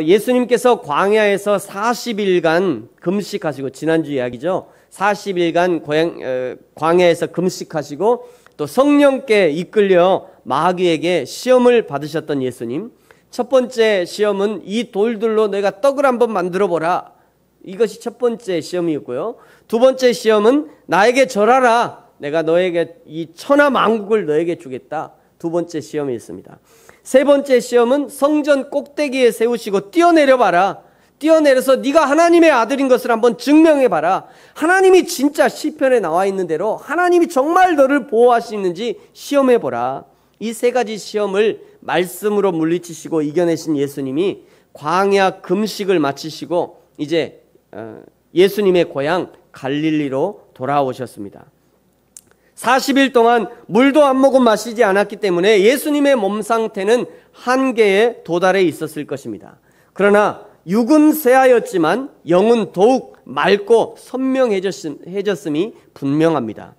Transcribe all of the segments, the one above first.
예수님께서 광야에서 40일간 금식하시고, 지난주 이야기죠. 40일간 광야에서 금식하시고 또 성령께 이끌려 마귀에게 시험을 받으셨던 예수님. 첫 번째 시험은 이 돌들로 내가 떡을 한번 만들어 보라. 이것이 첫 번째 시험이었고요. 두 번째 시험은 나에게 절하라. 내가 너에게 이 천하 만국을 너에게 주겠다. 두 번째 시험이었습니다. 세 번째 시험은 성전 꼭대기에 세우시고 뛰어내려 봐라. 뛰어내려서 네가 하나님의 아들인 것을 한번 증명해 봐라. 하나님이 진짜 시편에 나와 있는 대로 하나님이 정말 너를 보호하시는지 시험해 보라. 이 세 가지 시험을 말씀으로 물리치시고 이겨내신 예수님이 광야 금식을 마치시고 이제 예수님의 고향 갈릴리로 돌아오셨습니다. 40일 동안 물도 한 모금 마시지 않았기 때문에 예수님의 몸 상태는 한계에 도달해 있었을 것입니다. 그러나 육은 쇠하였지만 영은 더욱 맑고 선명해졌음이 분명합니다.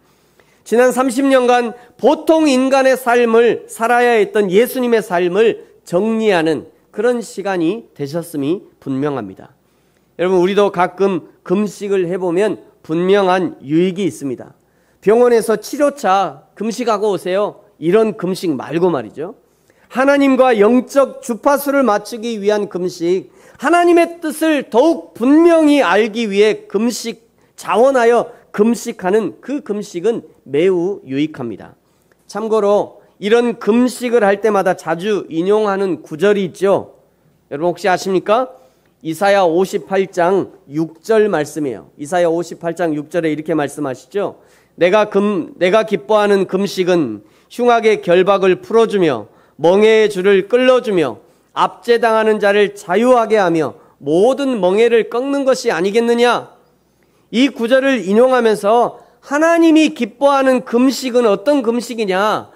지난 30년간 보통 인간의 삶을 살아야 했던 예수님의 삶을 정리하는 그런 시간이 되셨음이 분명합니다. 여러분, 우리도 가끔 금식을 해보면 분명한 유익이 있습니다. 병원에서 치료차 금식하고 오세요. 이런 금식 말고 말이죠. 하나님과 영적 주파수를 맞추기 위한 금식, 하나님의 뜻을 더욱 분명히 알기 위해 자원하여 금식하는 그 금식은 매우 유익합니다. 참고로 이런 금식을 할 때마다 자주 인용하는 구절이 있죠. 여러분 혹시 아십니까? 이사야 58장 6절 말씀이에요. 이사야 58장 6절에 이렇게 말씀하시죠. 내가 기뻐하는 금식은 흉악의 결박을 풀어주며 멍에의 줄을 끌어주며 압제당하는 자를 자유하게 하며 모든 멍에를 꺾는 것이 아니겠느냐. 이 구절을 인용하면서 하나님이 기뻐하는 금식은 어떤 금식이냐.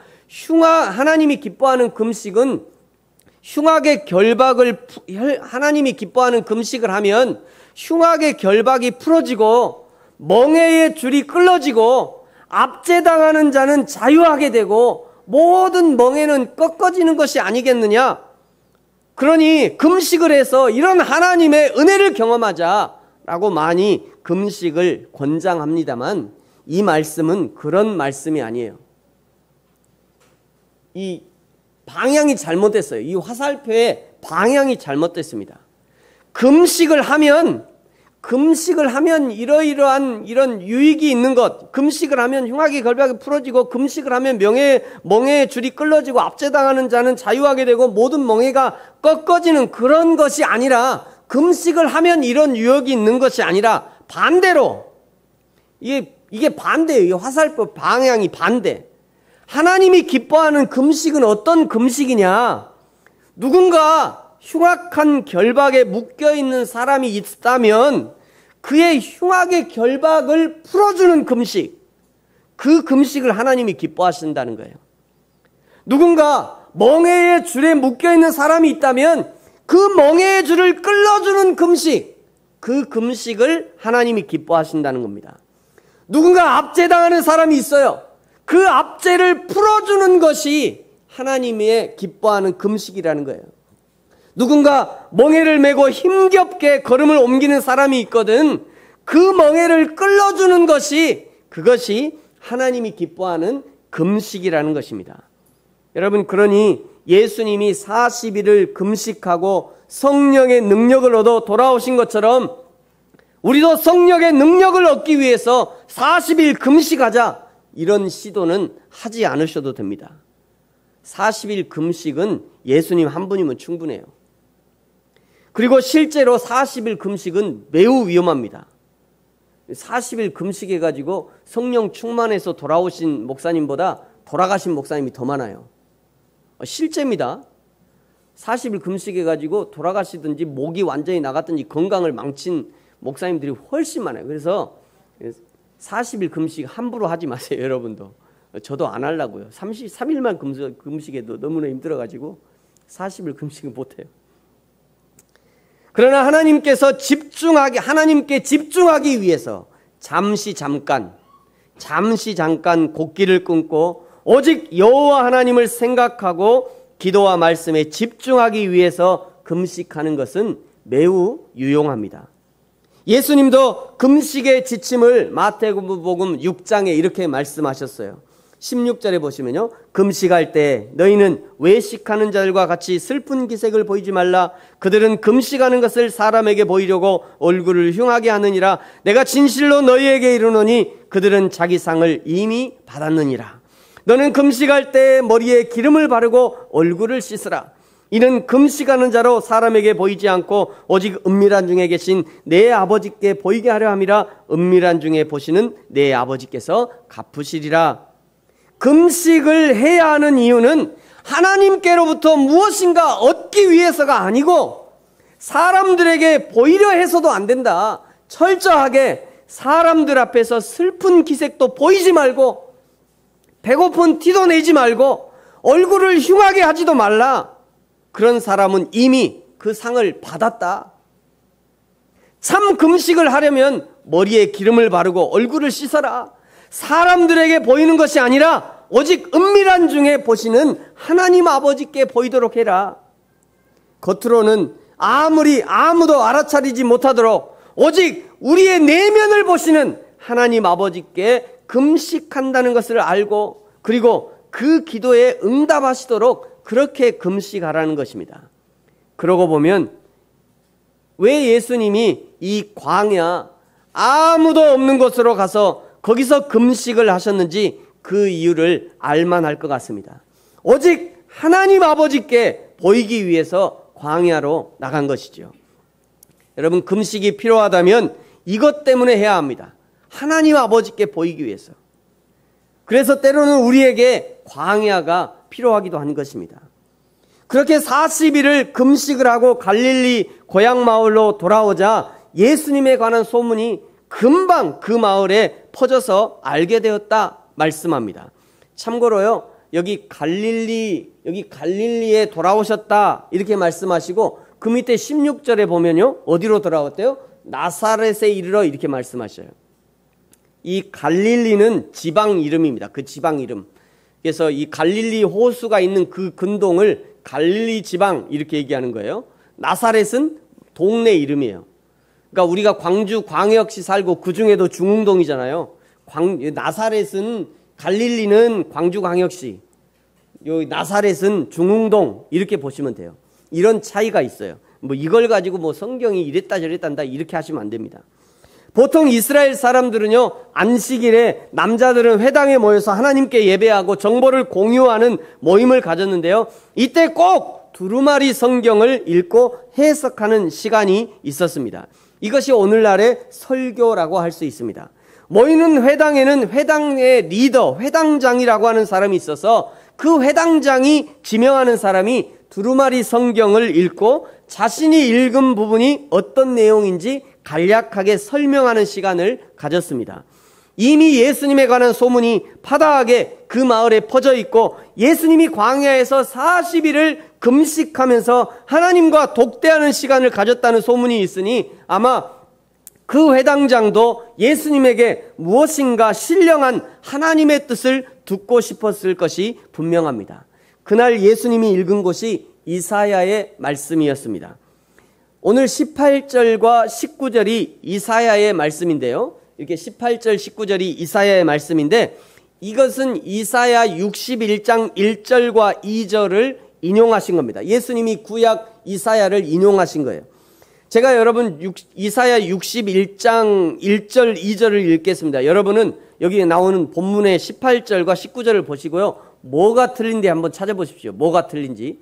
하나님이 기뻐하는 금식은 흉악의 결박을, 하나님이 기뻐하는 금식을 하면 흉악의 결박이 풀어지고 멍에의 줄이 끌어지고 압제당하는 자는 자유하게 되고 모든 멍에는 꺾어지는 것이 아니겠느냐. 그러니 금식을 해서 이런 하나님의 은혜를 경험하자라고 많이 금식을 권장합니다만 이 말씀은 그런 말씀이 아니에요. 이 방향이 잘못됐어요. 이 화살표의 방향이 잘못됐습니다. 금식을 하면 이러이러한 이런 유익이 있는 것, 금식을 하면 흉악의 결박이 풀어지고, 금식을 하면 멍에의 줄이 끌어지고 압제당하는 자는 자유하게 되고 모든 멍에가 꺾어지는 그런 것이 아니라, 금식을 하면 이런 유익이 있는 것이 아니라 반대로, 이게 반대예요. 이 화살표 방향이 반대. 하나님이 기뻐하는 금식은 어떤 금식이냐? 누군가 흉악한 결박에 묶여있는 사람이 있다면 그의 흉악의 결박을 풀어주는 금식, 그 금식을 하나님이 기뻐하신다는 거예요. 누군가 멍에의 줄에 묶여있는 사람이 있다면 그 멍에의 줄을 끌어주는 금식, 그 금식을 하나님이 기뻐하신다는 겁니다. 누군가 압제당하는 사람이 있어요. 그 압제를 풀어주는 것이 하나님의 기뻐하는 금식이라는 거예요. 누군가 멍에를 메고 힘겹게 걸음을 옮기는 사람이 있거든. 그 멍에를 끌어주는 것이, 그것이 하나님이 기뻐하는 금식이라는 것입니다. 여러분, 그러니 예수님이 40일을 금식하고 성령의 능력을 얻어 돌아오신 것처럼 우리도 성령의 능력을 얻기 위해서 40일 금식하자, 이런 시도는 하지 않으셔도 됩니다. 40일 금식은 예수님 한 분이면 충분해요. 그리고 실제로 40일 금식은 매우 위험합니다. 40일 금식해가지고 성령 충만해서 돌아오신 목사님보다 돌아가신 목사님이 더 많아요. 실제입니다. 40일 금식해가지고 돌아가시든지 목이 완전히 나갔든지 건강을 망친 목사님들이 훨씬 많아요. 그래서 40일 금식 함부로 하지 마세요, 여러분도. 저도 안 하려고요. 33일만 금식해도 너무나 힘들어가지고 40일 금식은 못해요. 그러나 하나님께 집중하기 위해서 잠시 잠깐 곡기를 끊고 오직 여호와 하나님을 생각하고 기도와 말씀에 집중하기 위해서 금식하는 것은 매우 유용합니다. 예수님도 금식의 지침을 마태복음 6장에 이렇게 말씀하셨어요. 16절에 보시면요, 금식할 때 너희는 외식하는 자들과 같이 슬픈 기색을 보이지 말라. 그들은 금식하는 것을 사람에게 보이려고 얼굴을 흉하게 하느니라. 내가 진실로 너희에게 이르노니 그들은 자기 상을 이미 받았느니라. 너는 금식할 때 머리에 기름을 바르고 얼굴을 씻으라. 이는 금식하는 자로 사람에게 보이지 않고 오직 은밀한 중에 계신 내 아버지께 보이게 하려 함이라. 은밀한 중에 보시는 내 아버지께서 갚으시리라. 금식을 해야 하는 이유는 하나님께로부터 무엇인가 얻기 위해서가 아니고 사람들에게 보이려 해서도 안 된다. 철저하게 사람들 앞에서 슬픈 기색도 보이지 말고 배고픈 티도 내지 말고 얼굴을 흉하게 하지도 말라. 그런 사람은 이미 그 상을 받았다. 참 금식을 하려면 머리에 기름을 바르고 얼굴을 씻어라. 사람들에게 보이는 것이 아니라 오직 은밀한 중에 보시는 하나님 아버지께 보이도록 해라. 겉으로는 아무리 아무도 알아차리지 못하도록 오직 우리의 내면을 보시는 하나님 아버지께 금식한다는 것을 알고 그리고 그 기도에 응답하시도록 그렇게 금식하라는 것입니다. 그러고 보면 왜 예수님이 이 광야 아무도 없는 곳으로 가서 거기서 금식을 하셨는지 그 이유를 알만할 것 같습니다. 오직 하나님 아버지께 보이기 위해서 광야로 나간 것이죠. 여러분, 금식이 필요하다면 이것 때문에 해야 합니다. 하나님 아버지께 보이기 위해서. 그래서 때로는 우리에게 광야가 필요하기도 한 것입니다. 그렇게 40일을 금식을 하고 갈릴리 고향 마을로 돌아오자 예수님에 관한 소문이 금방 그 마을에 퍼져서 알게 되었다 말씀합니다. 참고로요, 여기 갈릴리에 돌아오셨다 이렇게 말씀하시고 그 밑에 16절에 보면요, 어디로 돌아왔대요? 나사렛에 이르러 이렇게 말씀하셔요. 이 갈릴리는 지방 이름입니다. 그 지방 이름. 그래서 이 갈릴리 호수가 있는 그 근동을 갈릴리 지방 이렇게 얘기하는 거예요. 나사렛은 동네 이름이에요. 그러니까 우리가 광주 광역시 살고 그 중에도 중흥동이잖아요. 나사렛은 갈릴리는 광주 광역시, 요 나사렛은 중흥동 이렇게 보시면 돼요. 이런 차이가 있어요. 뭐 이걸 가지고 뭐 성경이 이랬다 저랬다 한다 이렇게 하시면 안 됩니다. 보통 이스라엘 사람들은요, 안식일에 남자들은 회당에 모여서 하나님께 예배하고 정보를 공유하는 모임을 가졌는데요, 이때 꼭 두루마리 성경을 읽고 해석하는 시간이 있었습니다. 이것이 오늘날의 설교라고 할 수 있습니다. 모이는 회당에는 회당의 리더, 회당장이라고 하는 사람이 있어서 그 회당장이 지명하는 사람이 두루마리 성경을 읽고 자신이 읽은 부분이 어떤 내용인지 간략하게 설명하는 시간을 가졌습니다. 이미 예수님에 관한 소문이 파다하게 그 마을에 퍼져 있고 예수님이 광야에서 40일을 금식하면서 하나님과 독대하는 시간을 가졌다는 소문이 있으니 아마 그 회당장도 예수님에게 무엇인가 신령한 하나님의 뜻을 듣고 싶었을 것이 분명합니다. 그날 예수님이 읽은 곳이 이사야의 말씀이었습니다. 오늘 18절과 19절이 이사야의 말씀인데요, 이렇게 18절 19절이 이사야의 말씀인데 이것은 이사야 61장 1절과 2절을 인용하신 겁니다. 예수님이 구약 이사야를 인용하신 거예요. 제가 여러분 이사야 61장 1절 2절을 읽겠습니다. 여러분은 여기 나오는 본문의 18절과 19절을 보시고요, 뭐가 틀린지 한번 찾아보십시오. 뭐가 틀린지.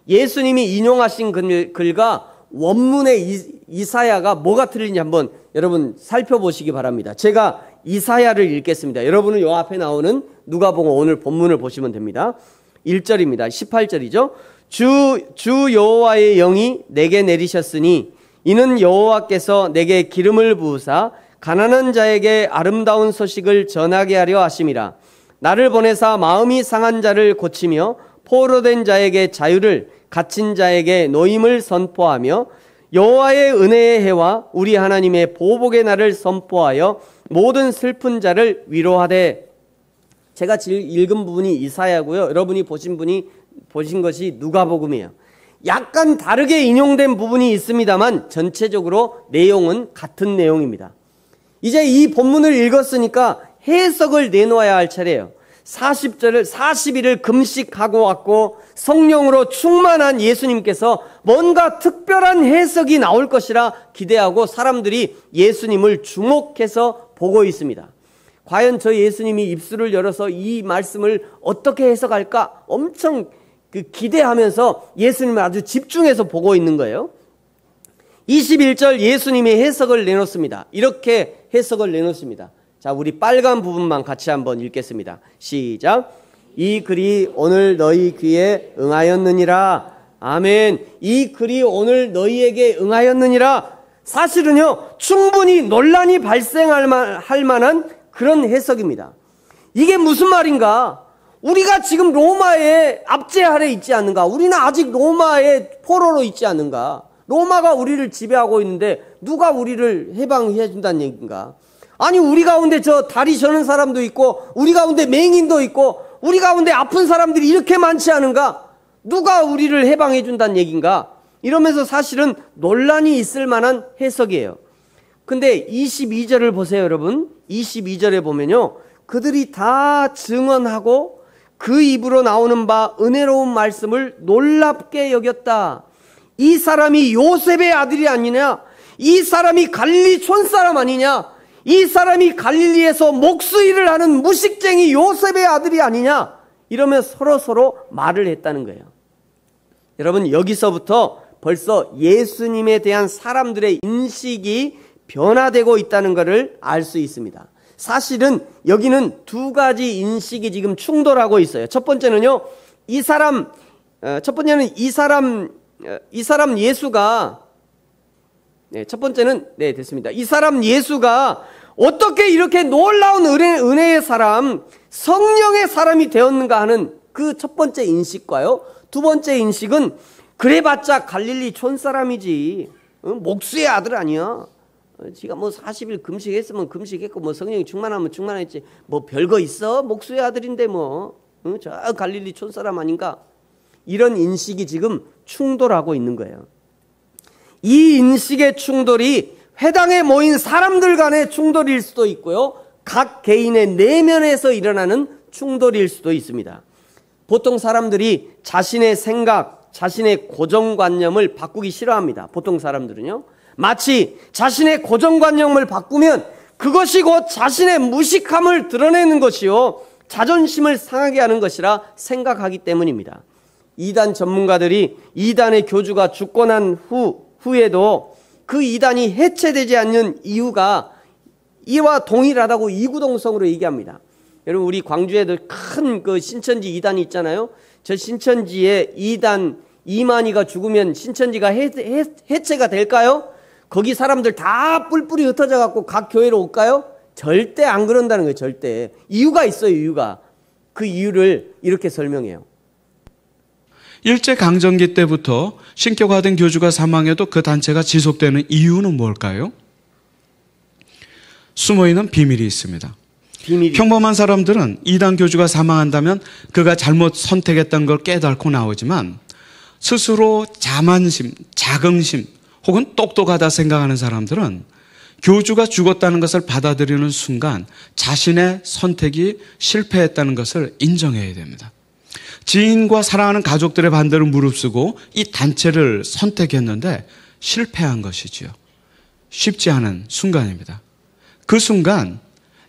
예수님이 인용하신 글과 원문의 이사야가 뭐가 틀린지 한번 여러분 살펴보시기 바랍니다. 제가 이사야를 읽겠습니다. 여러분은 요 앞에 나오는 누가복음 오늘 본문을 보시면 됩니다. 1절입니다. 18절이죠. 주 여호와의 영이 내게 내리셨으니 이는 여호와께서 내게 기름을 부으사 가난한 자에게 아름다운 소식을 전하게 하려 하심이라. 나를 보내사 마음이 상한 자를 고치며 포로된 자에게 자유를, 갇힌 자에게 노임을 선포하며 여호와의 은혜의 해와 우리 하나님의 보복의 날을 선포하여 모든 슬픈 자를 위로하되. 제가 읽은 부분이 이사야고요, 여러분이 보신 것이 누가복음이에요. 약간 다르게 인용된 부분이 있습니다만 전체적으로 내용은 같은 내용입니다. 이제 이 본문을 읽었으니까 해석을 내놓아야 할 차례예요. 40일을 금식하고 왔고 성령으로 충만한 예수님께서 뭔가 특별한 해석이 나올 것이라 기대하고 사람들이 예수님을 주목해서 보고 있습니다. 과연 저 예수님이 입술을 열어서 이 말씀을 어떻게 해석할까 엄청 기대하면서 예수님을 아주 집중해서 보고 있는 거예요. 21절 예수님이 해석을 내놓습니다. 이렇게 해석을 내놓습니다. 자, 우리 빨간 부분만 같이 한번 읽겠습니다. 시작. 이 글이 오늘 너희 귀에 응하였느니라. 아멘. 이 글이 오늘 너희에게 응하였느니라. 사실은요, 충분히 논란이 발생할 만한 그런 해석입니다. 이게 무슨 말인가? 우리가 지금 로마의 압제 아래 있지 않는가? 우리는 아직 로마의 포로로 있지 않는가? 로마가 우리를 지배하고 있는데 누가 우리를 해방해 준다는 얘기인가? 아니, 우리 가운데 저 다리 저는 사람도 있고 우리 가운데 맹인도 있고 우리 가운데 아픈 사람들이 이렇게 많지 않은가? 누가 우리를 해방해 준다는 얘기인가? 이러면서 사실은 논란이 있을 만한 해석이에요. 근데 22절을 보세요, 여러분. 22절에 보면요, 그들이 다 증언하고 그 입으로 나오는 바 은혜로운 말씀을 놀랍게 여겼다. 이 사람이 요셉의 아들이 아니냐? 이 사람이 갈릴리 촌사람 아니냐? 이 사람이 갈릴리에서 목수일을 하는 무식쟁이 요셉의 아들이 아니냐? 이러면 서로 말을 했다는 거예요. 여러분, 여기서부터 벌써 예수님에 대한 사람들의 인식이 변화되고 있다는 것을 알 수 있습니다. 사실은 여기는 두 가지 인식이 지금 충돌하고 있어요. 첫 번째는요, 이 사람 예수가, 첫 번째는, 됐습니다. 이 사람 예수가 어떻게 이렇게 놀라운 은혜의 사람, 성령의 사람이 되었는가 하는 그 첫 번째 인식과요, 두 번째 인식은 그래봤자 갈릴리 촌사람이지, 목수의 아들 아니야. 지가 뭐 40일 금식했으면 금식했고 뭐 성령이 충만하면 충만했지 뭐 별거 있어? 목수의 아들인데 뭐 저 갈릴리 촌사람 아닌가? 이런 인식이 지금 충돌하고 있는 거예요. 이 인식의 충돌이 회당에 모인 사람들 간의 충돌일 수도 있고요, 각 개인의 내면에서 일어나는 충돌일 수도 있습니다. 보통 사람들이 자신의 생각, 자신의 고정관념을 바꾸기 싫어합니다. 보통 사람들은요, 마치 자신의 고정관념을 바꾸면 그것이 곧 자신의 무식함을 드러내는 것이요, 자존심을 상하게 하는 것이라 생각하기 때문입니다. 이단 전문가들이 이단의 교주가 죽고 난 후에도 그 이단이 해체되지 않는 이유가 이와 동일하다고 이구동성으로 얘기합니다. 여러분, 우리 광주에도 큰 그 신천지 이단이 있잖아요. 저 신천지에 이단 이만희가 죽으면 신천지가 해체가 될까요? 거기 사람들 다 뿔뿔이 흩어져 갖고 각 교회로 올까요? 절대 안 그런다는 거예요. 절대. 이유가 있어요. 이유가. 그 이유를 이렇게 설명해요. 일제강점기 때부터 신격화된 교주가 사망해도 그 단체가 지속되는 이유는 뭘까요? 숨어있는 비밀이 있습니다. 평범한 사람들은 이단 교주가 사망한다면 그가 잘못 선택했던 걸 깨닫고 나오지만, 스스로 자만심, 자긍심 혹은 똑똑하다 생각하는 사람들은 교주가 죽었다는 것을 받아들이는 순간 자신의 선택이 실패했다는 것을 인정해야 됩니다. 지인과 사랑하는 가족들의 반대를 무릅쓰고 이 단체를 선택했는데 실패한 것이지요. 쉽지 않은 순간입니다. 그 순간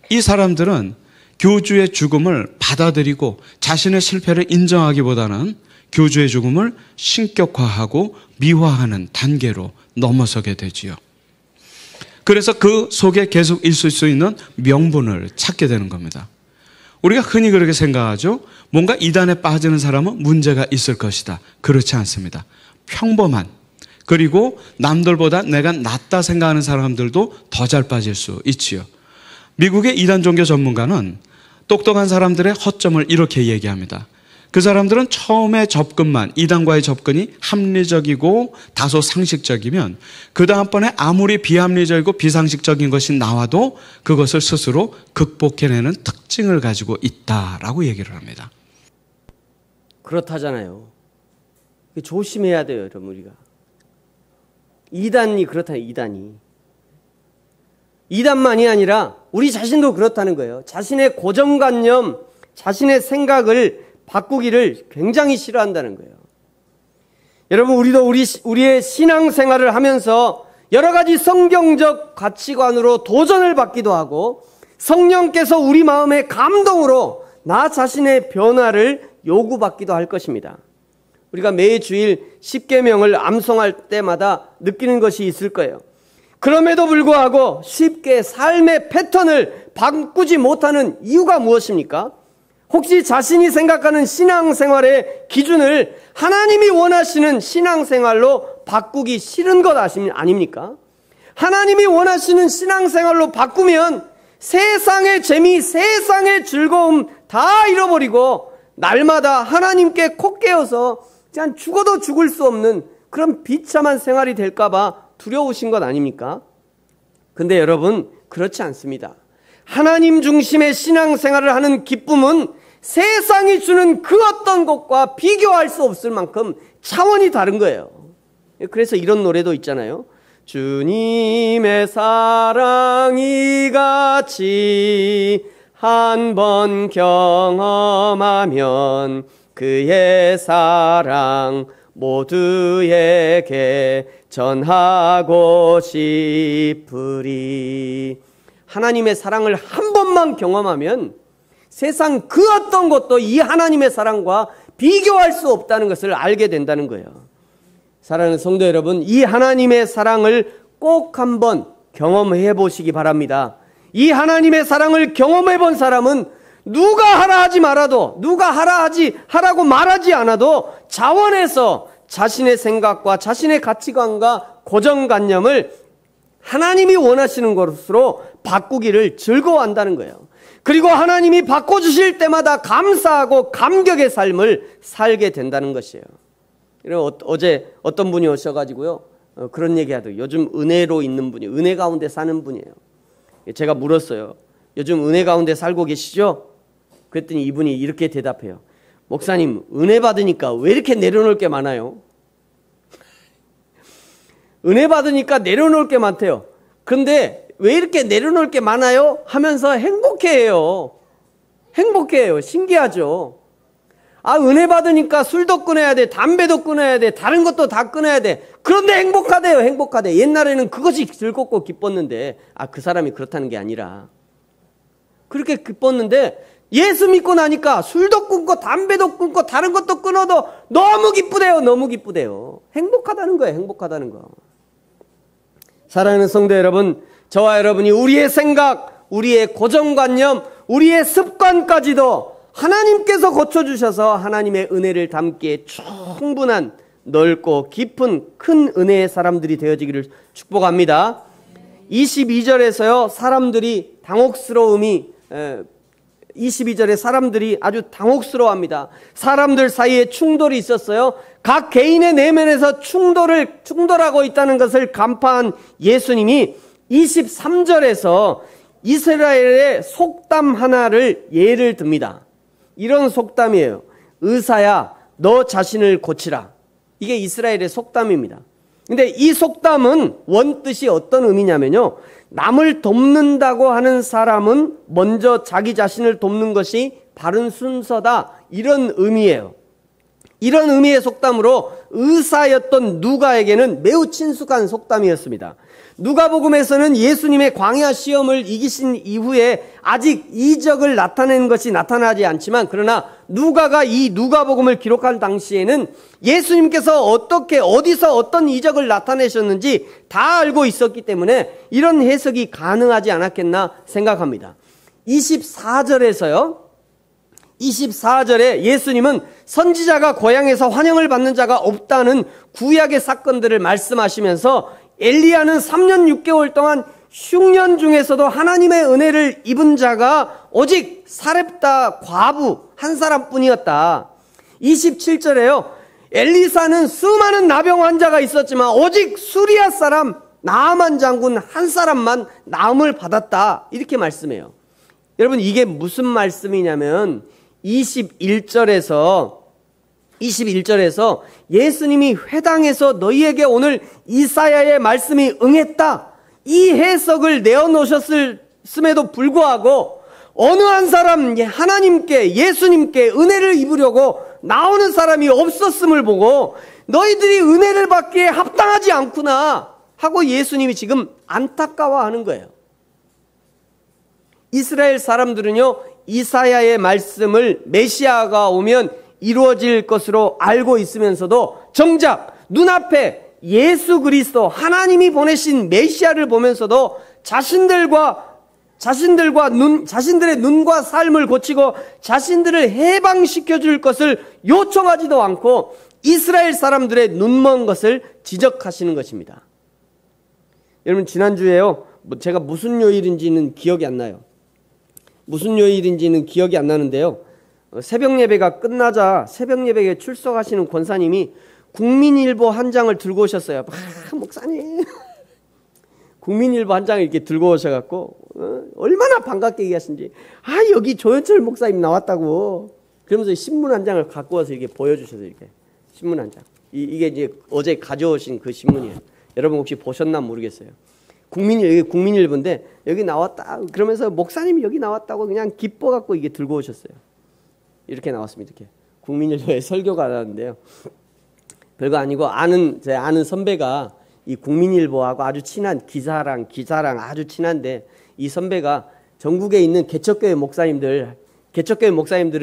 이 사람들은 교주의 죽음을 받아들이고 자신의 실패를 인정하기보다는 교주의 죽음을 신격화하고 미화하는 단계로 넘어서게 되지요. 그래서 그 속에 계속 있을 수 있는 명분을 찾게 되는 겁니다. 우리가 흔히 그렇게 생각하죠. 뭔가 이단에 빠지는 사람은 문제가 있을 것이다. 그렇지 않습니다. 평범한, 그리고 남들보다 내가 낫다 생각하는 사람들도 더 잘 빠질 수 있지요. 미국의 이단 종교 전문가는 똑똑한 사람들의 허점을 이렇게 얘기합니다. 그 사람들은 처음에 접근만, 이단과의 접근이 합리적이고 다소 상식적이면 그 다음번에 아무리 비합리적이고 비상식적인 것이 나와도 그것을 스스로 극복해내는 특징을 가지고 있다라고 얘기를 합니다. 그렇다잖아요. 조심해야 돼요, 여러분. 우리가 이단이 그렇다는, 이단만이 아니라 우리 자신도 그렇다는 거예요. 자신의 고정관념, 자신의 생각을 바꾸기를 굉장히 싫어한다는 거예요. 여러분, 우리도 우리의 신앙생활을 하면서 여러 가지 성경적 가치관으로 도전을 받기도 하고, 성령께서 우리 마음의 감동으로 나 자신의 변화를 요구받기도 할 것입니다. 우리가 매주일 십계명을 암송할 때마다 느끼는 것이 있을 거예요. 그럼에도 불구하고 쉽게 삶의 패턴을 바꾸지 못하는 이유가 무엇입니까? 혹시 자신이 생각하는 신앙생활의 기준을 하나님이 원하시는 신앙생활로 바꾸기 싫은 것 아닙니까? 하나님이 원하시는 신앙생활로 바꾸면 세상의 재미, 세상의 즐거움 다 잃어버리고 날마다 하나님께 코 깨어서 그냥 죽어도 죽을 수 없는 그런 비참한 생활이 될까봐 두려우신 것 아닙니까? 근데 여러분, 그렇지 않습니다. 하나님 중심의 신앙생활을 하는 기쁨은 세상이 주는 그 어떤 것과 비교할 수 없을 만큼 차원이 다른 거예요. 그래서 이런 노래도 있잖아요. 주님의 사랑이 같이 한 번 경험하면 그의 사랑 모두에게 전하고 싶으리. 하나님의 사랑을 한 번만 경험하면 세상 그 어떤 것도 이 하나님의 사랑과 비교할 수 없다는 것을 알게 된다는 거예요. 사랑하는 성도 여러분, 이 하나님의 사랑을 꼭 한번 경험해 보시기 바랍니다. 이 하나님의 사랑을 경험해 본 사람은 누가 하라 하지 말아도, 누가 하라고 말하지 않아도 자원해서 자신의 생각과 자신의 가치관과 고정관념을 하나님이 원하시는 것으로 바꾸기를 즐거워한다는 거예요. 그리고 하나님이 바꿔주실 때마다 감사하고 감격의 삶을 살게 된다는 것이에요. 어제 어떤 분이 오셔가지고요, 그런 얘기 하더라고요. 요즘 은혜로 있는 분이, 은혜 가운데 사는 분이에요. 제가 물었어요. 요즘 은혜 가운데 살고 계시죠? 그랬더니 이분이 이렇게 대답해요. 목사님, 은혜 받으니까 왜 이렇게 내려놓을 게 많아요? 은혜 받으니까 내려놓을 게 많대요. 그런데 왜 이렇게 내려놓을 게 많아요? 하면서 행복해해요. 행복해해요. 신기하죠? 아, 은혜 받으니까 술도 끊어야 돼, 담배도 끊어야 돼, 다른 것도 다 끊어야 돼. 그런데 행복하대요. 행복하대. 옛날에는 그것이 즐겁고 기뻤는데, 그 사람이 그렇다는 게 아니라 그렇게 기뻤는데 예수 믿고 나니까 술도 끊고 담배도 끊고 다른 것도 끊어도 너무 기쁘대요. 너무 기쁘대요. 행복하다는 거예요. 행복하다는 거. 사랑하는 성도 여러분, 저와 여러분이 우리의 생각, 우리의 고정관념, 우리의 습관까지도 하나님께서 고쳐주셔서 하나님의 은혜를 담기에 충분한 넓고 깊은 큰 은혜의 사람들이 되어지기를 축복합니다. 22절에서요, 사람들이 22절에 사람들이 아주 당혹스러워합니다. 사람들 사이에 충돌이 있었어요. 각 개인의 내면에서 충돌하고 있다는 것을 간파한 예수님이 23절에서 이스라엘의 속담 하나를 예를 듭니다. 이런 속담이에요. 의사야, 너 자신을 고치라. 이게 이스라엘의 속담입니다. 근데 이 속담은 원뜻이 어떤 의미냐면요, 남을 돕는다고 하는 사람은 먼저 자기 자신을 돕는 것이 바른 순서다, 이런 의미예요. 이런 의미의 속담으로 의사였던 누가에게는 매우 친숙한 속담이었습니다. 누가복음에서는 예수님의 광야 시험을 이기신 이후에 아직 이적을 나타낸 것이 나타나지 않지만, 그러나 누가가 이 누가복음을 기록한 당시에는 예수님께서 어떻게 어디서 어떤 이적을 나타내셨는지 다 알고 있었기 때문에 이런 해석이 가능하지 않았겠나 생각합니다. 24절에 예수님은 선지자가 고향에서 환영을 받는 자가 없다는 구약의 사건들을 말씀하시면서 엘리야는 3년 6개월 동안 흉년 중에서도 하나님의 은혜를 입은 자가 오직 사렙다 과부 한 사람뿐이었다. 27절에요. 엘리사는 수많은 나병 환자가 있었지만 오직 수리아 사람 나아만 장군 한 사람만 나음을 받았다. 이렇게 말씀해요. 여러분, 이게 무슨 말씀이냐면 21절에서 21절에서 예수님이 회당에서 너희에게 오늘 이사야의 말씀이 응했다, 이 해석을 내어놓으셨음에도 불구하고 어느 한 사람 하나님께, 예수님께 은혜를 입으려고 나오는 사람이 없었음을 보고 너희들이 은혜를 받기에 합당하지 않구나 하고 예수님이 지금 안타까워하는 거예요. 이스라엘 사람들은요, 이사야의 말씀을 메시아가 오면 이루어질 것으로 알고 있으면서도 정작 눈앞에 예수 그리스도, 하나님이 보내신 메시아를 보면서도 자신들의 눈과 삶을 고치고 자신들을 해방시켜 줄 것을 요청하지도 않고 이스라엘 사람들의 눈먼 것을 지적하시는 것입니다. 여러분, 지난주에요, 제가 무슨 요일인지는 기억이 안 나요. 무슨 요일인지는 기억이 안 나는데요, 새벽 예배가 끝나자 새벽 예배에 출석하시는 권사님이 국민일보 한 장을 들고 오셨어요. 목사님 국민일보 한 장을 이렇게 들고 오셔갖고 얼마나 반갑게 얘기하신지, 여기 조현철 목사님 나왔다고 그러면서 신문 한 장을 갖고 와서 이렇게 보여주셔서, 이렇게 신문 한 장, 이게 이제 어제 가져오신 그 신문이에요. 여러분 혹시 보셨나 모르겠어요. 국민일보인데 여기 나왔다 그러면서 목사님이 여기 나왔다고 그냥 기뻐갖고 이게 들고 오셨어요. 이렇게 나왔습니다. 이렇게 국민일보에 설교가 나왔는데요, 별거 아니고 제 아는 선배가 이 국민일보하고 아주 친한 기자랑 아주 친한데, 이 선배가 전국에 있는 개척교회 목사님들은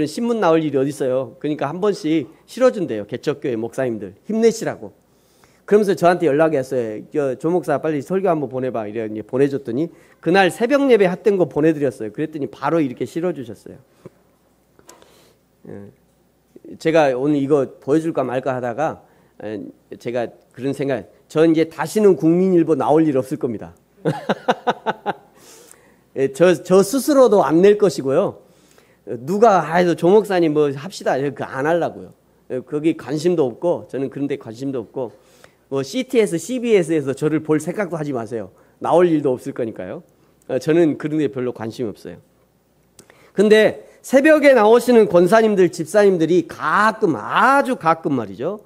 신문 나올 일이 어디 있어요. 그러니까 한 번씩 실어준대요. 개척교회 목사님들 힘내시라고. 그러면서 저한테 연락이 왔어요. 조 목사 빨리 설교 한번 보내봐. 이래 보내줬더니 그날 새벽 예배 핫된 거 보내드렸어요. 그랬더니 바로 이렇게 실어주셨어요. 제가 오늘 이거 보여줄까 말까 하다가 제가 그런 생각, 전 이제 다시는 국민일보 나올 일 없을 겁니다. 저 스스로도 안 낼 것이고요. 누가 해도 조 목사님 뭐 합시다, 그거 안 하려고요. 거기 관심도 없고, 저는 그런 데 관심도 없고, 뭐 CTS, CBS에서 저를 볼 생각도 하지 마세요. 나올 일도 없을 거니까요. 저는 그런 데 별로 관심이 없어요. 근데 새벽에 나오시는 권사님들, 집사님들이 아주 가끔 말이죠,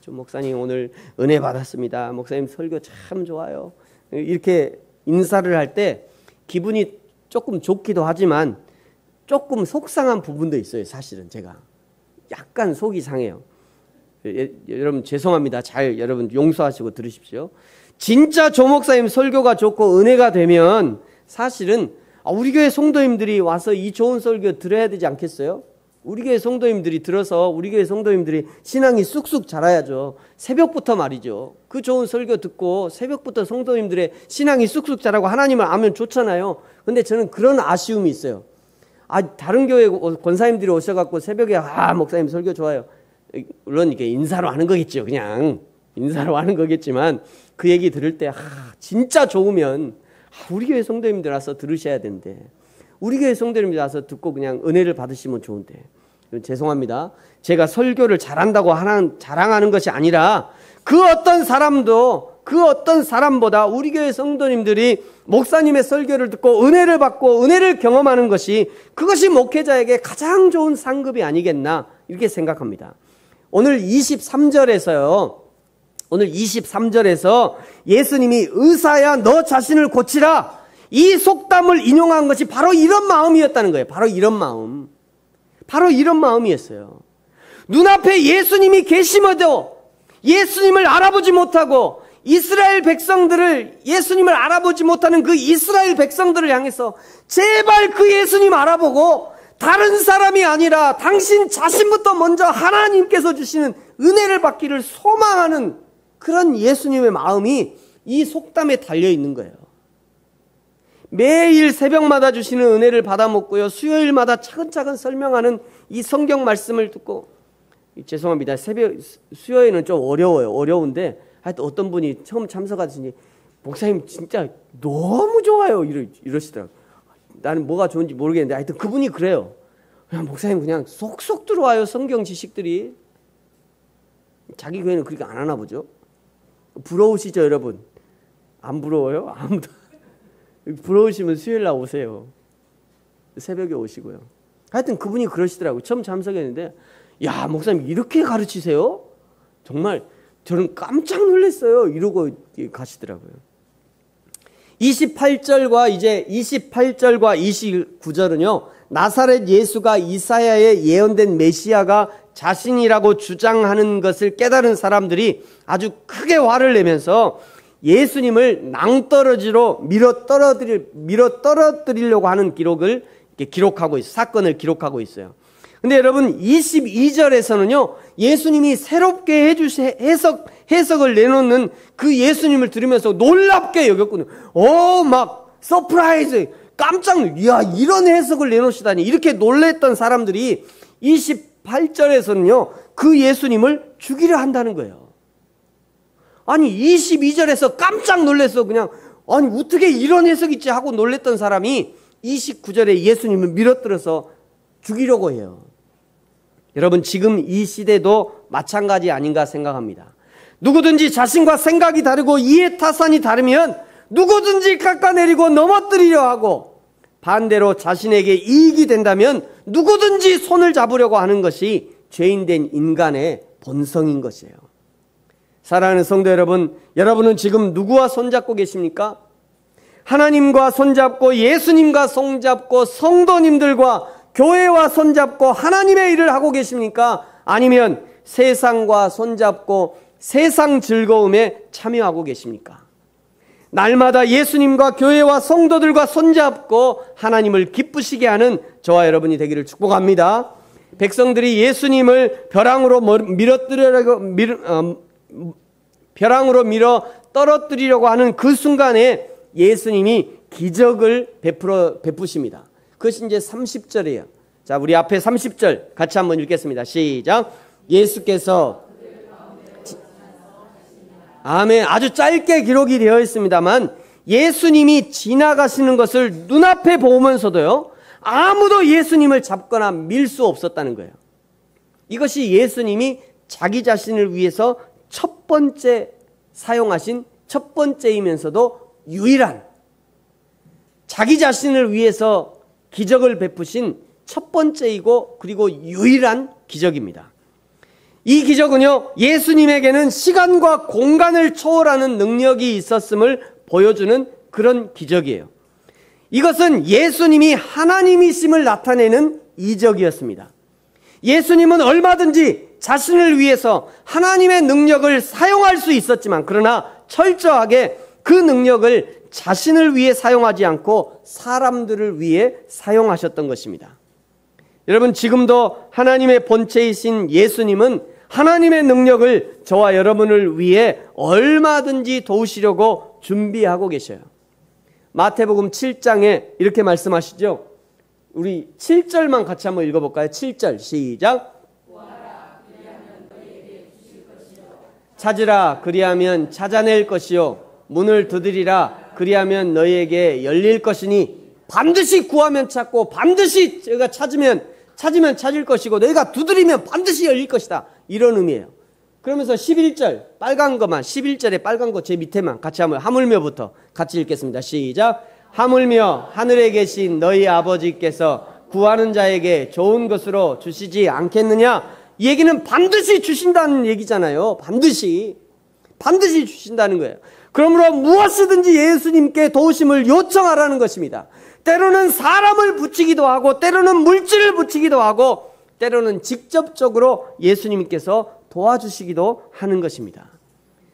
조 목사님 오늘 은혜 받았습니다, 목사님 설교 참 좋아요, 이렇게 인사를 할 때 기분이 조금 좋기도 하지만 조금 속상한 부분도 있어요. 사실은 제가 약간 속이 상해요. 여러분 죄송합니다. 여러분 용서하시고 들으십시오. 진짜 조 목사님 설교가 좋고 은혜가 되면 사실은 우리 교회 성도님들이 와서 이 좋은 설교 들어야 되지 않겠어요? 우리 교회 성도님들이 들어서 우리 교회 성도님들이 신앙이 쑥쑥 자라야죠. 새벽부터 말이죠. 그 좋은 설교 듣고 새벽부터 성도님들의 신앙이 쑥쑥 자라고 하나님을 알면 좋잖아요. 근데 저는 그런 아쉬움이 있어요. 다른 교회 권사님들이 오셔갖고 새벽에 목사님 설교 좋아요, 물론 이게 인사로 하는 거겠죠. 그냥 인사로 하는 거겠지만 그 얘기 들을 때 진짜 좋으면 우리 교회 성도님들 와서 들으셔야 되는데, 우리 교회 성도님들 와서 듣고 그냥 은혜를 받으시면 좋은데, 죄송합니다. 제가 설교를 잘한다고 자랑하는 것이 아니라 그 어떤 사람보다 우리 교회 성도님들이 목사님의 설교를 듣고 은혜를 받고 은혜를 경험하는 것이, 그것이 목회자에게 가장 좋은 상급이 아니겠나 이렇게 생각합니다. 오늘 23절에서 예수님이 의사야 너 자신을 고치라, 이 속담을 인용한 것이 바로 이런 마음이었다는 거예요. 바로 이런 마음이었어요. 눈앞에 예수님이 계심어도 예수님을 알아보지 못하고 이스라엘 백성들을, 예수님을 알아보지 못하는 그 이스라엘 백성들을 향해서 제발 그 예수님 알아보고 다른 사람이 아니라 당신 자신부터 먼저 하나님께서 주시는 은혜를 받기를 소망하는 그런 예수님의 마음이 이 속담에 달려 있는 거예요. 매일 새벽마다 주시는 은혜를 받아 먹고요, 수요일마다 차근차근 설명하는 이 성경 말씀을 듣고, 죄송합니다. 수요일은 좀 어려운데 하여튼 어떤 분이 처음 참석하시니 목사님 진짜 너무 좋아요 이러시더라고요. 나는 뭐가 좋은지 모르겠는데 하여튼 그분이 그래요. 그냥 목사님 그냥 쏙쏙 들어와요, 성경 지식들이. 자기 교회는 그렇게 안 하나 보죠. 부러우시죠 여러분? 안 부러워요? 아무도. 부러우시면 수요일 날 오세요. 새벽에 오시고요. 하여튼 그분이 그러시더라고요. 처음 참석했는데 야, 목사님 이렇게 가르치세요? 정말 저는 깜짝 놀랐어요. 이러고 가시더라고요. 28절과 29절은요, 나사렛 예수가 이사야의 예언된 메시아가 자신이라고 주장하는 것을 깨달은 사람들이 아주 크게 화를 내면서 예수님을 낭떠러지로 밀어 떨어뜨리려고 하는 기록을 기록하고 있어요. 사건을 기록하고 있어요. 근데 여러분 22절에서는요, 예수님이 새롭게 해석을 내놓는 그 예수님을 들으면서 놀랍게 여겼거든요. 막 서프라이즈, 야, 이런 해석을 내놓으시다니, 이렇게 놀랬던 사람들이 28절에서는요, 그 예수님을 죽이려 한다는 거예요. 아니 22절에서 깜짝 놀랐어. 그냥 아니 어떻게 이런 해석이 있지 하고 놀랬던 사람이 29절에 예수님을 밀어뜨려서 죽이려고 해요. 여러분, 지금 이 시대도 마찬가지 아닌가 생각합니다. 누구든지 자신과 생각이 다르고 이해타산이 다르면 누구든지 깎아내리고 넘어뜨리려 하고, 반대로 자신에게 이익이 된다면 누구든지 손을 잡으려고 하는 것이 죄인된 인간의 본성인 것이에요. 사랑하는 성도 여러분, 여러분은 지금 누구와 손잡고 계십니까? 하나님과 손잡고 예수님과 손잡고 성도님들과 교회와 손잡고 하나님의 일을 하고 계십니까? 아니면 세상과 손잡고 세상 즐거움에 참여하고 계십니까? 날마다 예수님과 교회와 성도들과 손잡고 하나님을 기쁘시게 하는 저와 여러분이 되기를 축복합니다. 백성들이 예수님을 벼랑으로 밀어 떨어뜨리려고 하는 그 순간에 예수님이 기적을 베푸십니다. 그것이 이제 30절이에요. 자, 우리 앞에 30절 같이 한번 읽겠습니다. 시작. 예수께서, 아멘. 아주 짧게 기록이 되어 있습니다만 예수님이 지나가시는 것을 눈앞에 보면서도요, 아무도 예수님을 잡거나 밀 수 없었다는 거예요. 이것이 예수님이 자기 자신을 위해서 첫 번째 사용하신, 첫 번째이면서도 유일한, 자기 자신을 위해서 기적을 베푸신 첫 번째이고 그리고 유일한 기적입니다. 이 기적은요, 예수님에게는 시간과 공간을 초월하는 능력이 있었음을 보여주는 그런 기적이에요. 이것은 예수님이 하나님이심을 나타내는 이적이었습니다. 예수님은 얼마든지 자신을 위해서 하나님의 능력을 사용할 수 있었지만, 그러나 철저하게 그 능력을 자신을 위해 사용하지 않고 사람들을 위해 사용하셨던 것입니다. 여러분, 지금도 하나님의 본체이신 예수님은 하나님의 능력을 저와 여러분을 위해 얼마든지 도우시려고 준비하고 계셔요. 마태복음 7장에 이렇게 말씀하시죠. 우리 7절만 같이 한번 읽어볼까요? 7절 시작. 찾으라 그리하면 찾아낼 것이요, 문을 두드리라 그리하면 너희에게 열릴 것이니, 반드시 구하면 찾고 반드시 너희가 찾으면 찾을 것이고 너희가 두드리면 반드시 열릴 것이다, 이런 의미예요. 그러면서 11절 빨간 것만, 11절에 빨간 거 제 밑에만 같이 한번, 하물며부터 같이 읽겠습니다. 시작. 하물며 하늘에 계신 너희 아버지께서 구하는 자에게 좋은 것으로 주시지 않겠느냐. 이 얘기는 반드시 주신다는 얘기잖아요. 반드시 주신다는 거예요. 그러므로 무엇이든지 예수님께 도우심을 요청하라는 것입니다. 때로는 사람을 붙이기도 하고, 때로는 물질을 붙이기도 하고, 때로는 직접적으로 예수님께서 도와주시기도 하는 것입니다.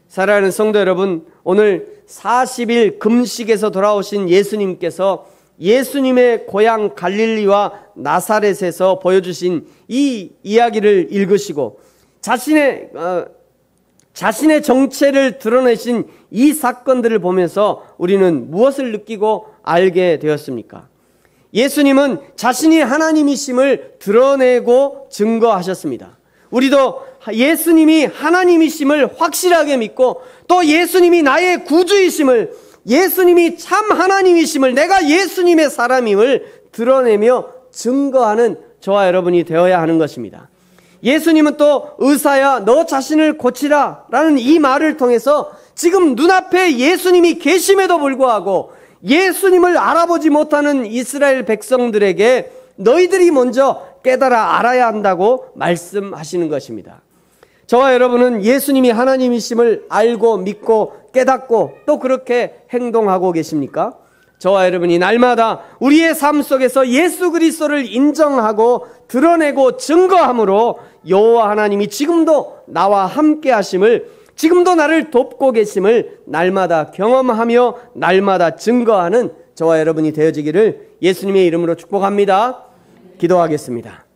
사랑하는 성도 여러분, 오늘 40일 금식에서 돌아오신 예수님께서 예수님의 고향 갈릴리와 나사렛에서 보여주신 이 이야기를 읽으시고 자신의 정체를 드러내신 이 사건들을 보면서 우리는 무엇을 느끼고 알게 되었습니까? 예수님은 자신이 하나님이심을 드러내고 증거하셨습니다. 우리도 예수님이 하나님이심을 확실하게 믿고, 또 예수님이 나의 구주이심을, 예수님이 참 하나님이심을, 내가 예수님의 사람임을 드러내며 증거하는 저와 여러분이 되어야 하는 것입니다. 예수님은 또 의사야 너 자신을 고치라 라는 이 말을 통해서 지금 눈앞에 예수님이 계심에도 불구하고 예수님을 알아보지 못하는 이스라엘 백성들에게 너희들이 먼저 깨달아 알아야 한다고 말씀하시는 것입니다. 저와 여러분은 예수님이 하나님이심을 알고 믿고 깨닫고 또 그렇게 행동하고 계십니까? 저와 여러분이 날마다 우리의 삶 속에서 예수 그리스도를 인정하고 드러내고 증거함으로 여호와 하나님이 지금도 나와 함께 하심을, 지금도 나를 돕고 계심을 날마다 경험하며 날마다 증거하는 저와 여러분이 되어지기를 예수님의 이름으로 축복합니다. 기도하겠습니다.